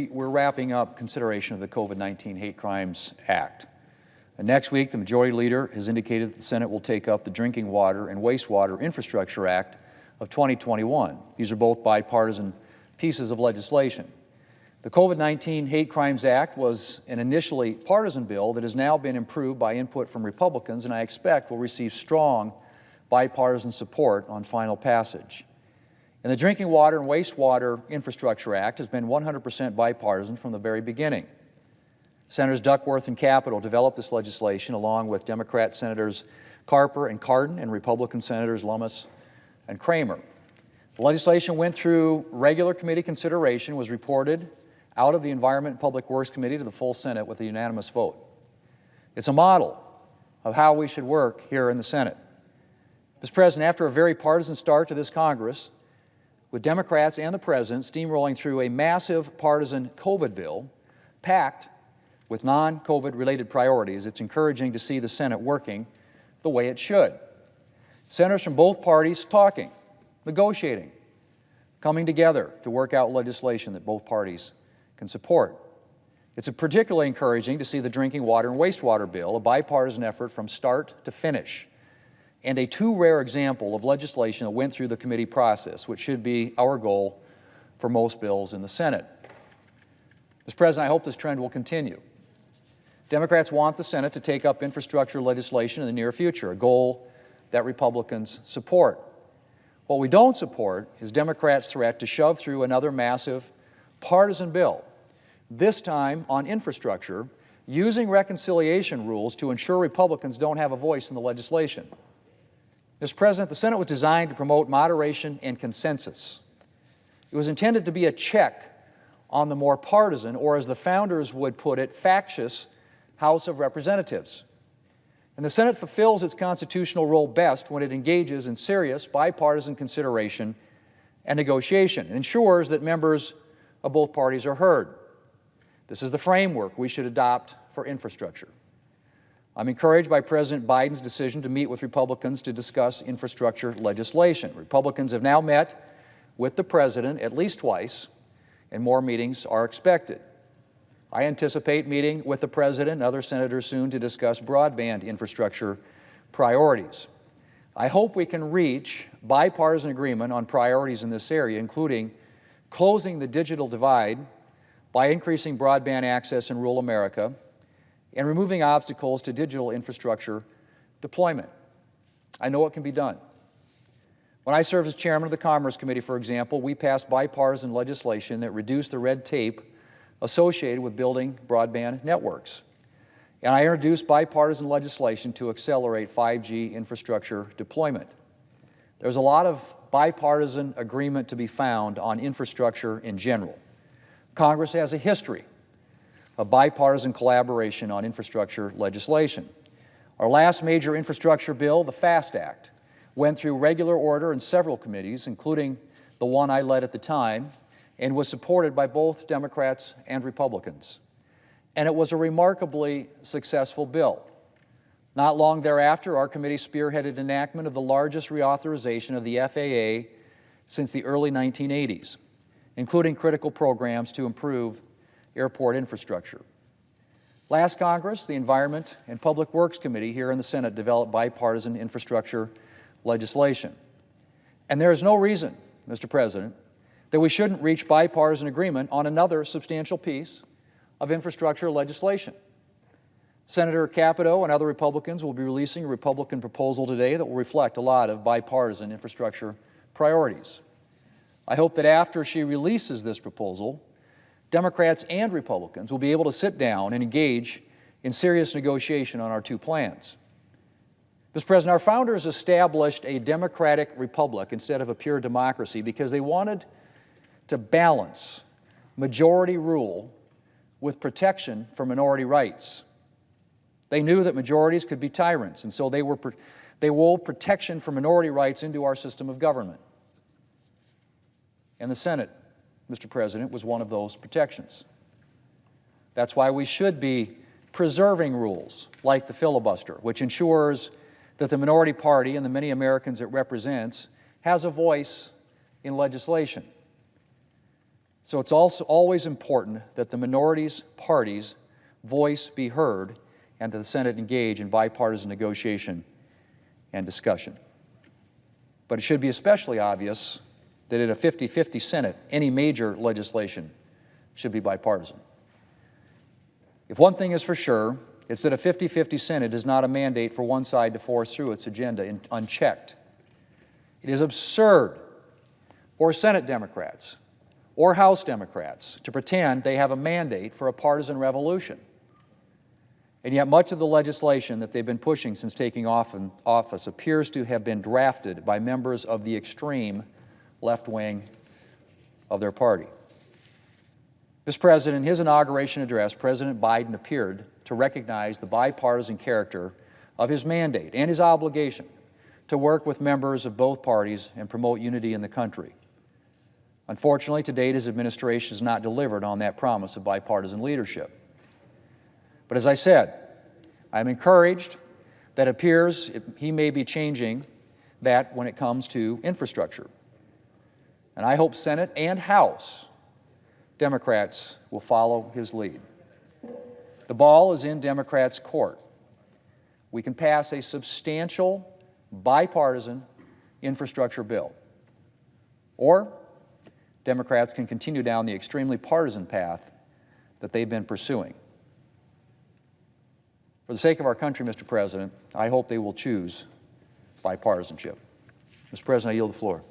we're wrapping up consideration of the COVID-19 Hate Crimes Act. And next week, the Majority Leader has indicated that the Senate will take up the Drinking Water and Wastewater Infrastructure Act of 2021. These are both bipartisan pieces of legislation. The COVID-19 Hate Crimes Act was an initially partisan bill that has now been improved by input from Republicans, and I expect will receive strong bipartisan support on final passage. And the Drinking Water and Wastewater Infrastructure Act has been 100% bipartisan from the very beginning. Senators Duckworth and Capito developed this legislation along with Democrat Senators Carper and Cardin and Republican Senators Lummis and Kramer. The legislation went through regular committee consideration, was reported out of the Environment and Public Works Committee to the full Senate with a unanimous vote. It's a model of how we should work here in the Senate. Mr. President, after a very partisan start to this Congress, with Democrats and the President steamrolling through a massive partisan COVID bill packed with non-COVID related priorities, it's encouraging to see the Senate working the way it should. Senators from both parties talking, negotiating, coming together to work out legislation that both parties can support. It's particularly encouraging to see the Drinking Water and Wastewater Bill, a bipartisan effort from start to finish, and a too rare example of legislation that went through the committee process, which should be our goal for most bills in the Senate. Mr. President, I hope this trend will continue. Democrats want the Senate to take up infrastructure legislation in the near future, a goal that Republicans support. What we don't support is Democrats' threat to shove through another massive partisan bill, this time on infrastructure, using reconciliation rules to ensure Republicans don't have a voice in the legislation. Mr. President, the Senate was designed to promote moderation and consensus. It was intended to be a check on the more partisan, or as the founders would put it, factious House of Representatives. And the Senate fulfills its constitutional role best when it engages in serious bipartisan consideration and negotiation. It ensures that members of both parties are heard. This is the framework we should adopt for infrastructure. I'm encouraged by President Biden's decision to meet with Republicans to discuss infrastructure legislation. Republicans have now met with the President at least twice, and more meetings are expected. I anticipate meeting with the President and other senators soon to discuss broadband infrastructure priorities. I hope we can reach bipartisan agreement on priorities in this area, including closing the digital divide by increasing broadband access in rural America and removing obstacles to digital infrastructure deployment. I know it can be done. When I served as chairman of the Commerce Committee, for example, we passed bipartisan legislation that reduced the red tape associated with building broadband networks. And I introduced bipartisan legislation to accelerate 5G infrastructure deployment. There's a lot of bipartisan agreement to be found on infrastructure in general. Congress has a history of bipartisan collaboration on infrastructure legislation. Our last major infrastructure bill, the FAST Act, went through regular order in several committees, including the one I led at the time, and was supported by both Democrats and Republicans. And it was a remarkably successful bill. Not long thereafter, our committee spearheaded enactment of the largest reauthorization of the FAA since the early 1980s, including critical programs to improve airport infrastructure. Last Congress, the Environment and Public Works Committee here in the Senate developed bipartisan infrastructure legislation. And there is no reason, Mr. President, that we shouldn't reach bipartisan agreement on another substantial piece of infrastructure legislation. Senator Capito and other Republicans will be releasing a Republican proposal today that will reflect a lot of bipartisan infrastructure priorities. I hope that after she releases this proposal, Democrats and Republicans will be able to sit down and engage in serious negotiation on our two plans. Mr. President, our founders established a democratic republic instead of a pure democracy because they wanted to balance majority rule with protection for minority rights. They knew that majorities could be tyrants, and so they wove protection for minority rights into our system of government. And the Senate, Mr. President, was one of those protections. That's why we should be preserving rules like the filibuster, which ensures that the minority party and the many Americans it represents has a voice in legislation. So it's also always important that the minorities' parties' voice be heard and that the Senate engage in bipartisan negotiation and discussion. But it should be especially obvious that in a 50-50 Senate, any major legislation should be bipartisan. If one thing is for sure, it's that a 50-50 Senate is not a mandate for one side to force through its agenda unchecked. It is absurd for Senate Democrats or House Democrats to pretend they have a mandate for a partisan revolution. And yet much of the legislation that they've been pushing since taking office appears to have been drafted by members of the extreme left wing of their party. Mr. President, in his inauguration address, President Biden appeared to recognize the bipartisan character of his mandate and his obligation to work with members of both parties and promote unity in the country. Unfortunately, to date, his administration has not delivered on that promise of bipartisan leadership. But as I said, I'm encouraged that it appears he may be changing that when it comes to infrastructure. And I hope Senate and House Democrats will follow his lead. The ball is in Democrats' court. We can pass a substantial bipartisan infrastructure bill, or Democrats can continue down the extremely partisan path that they've been pursuing. For the sake of our country, Mr. President, I hope they will choose bipartisanship. Mr. President, I yield the floor.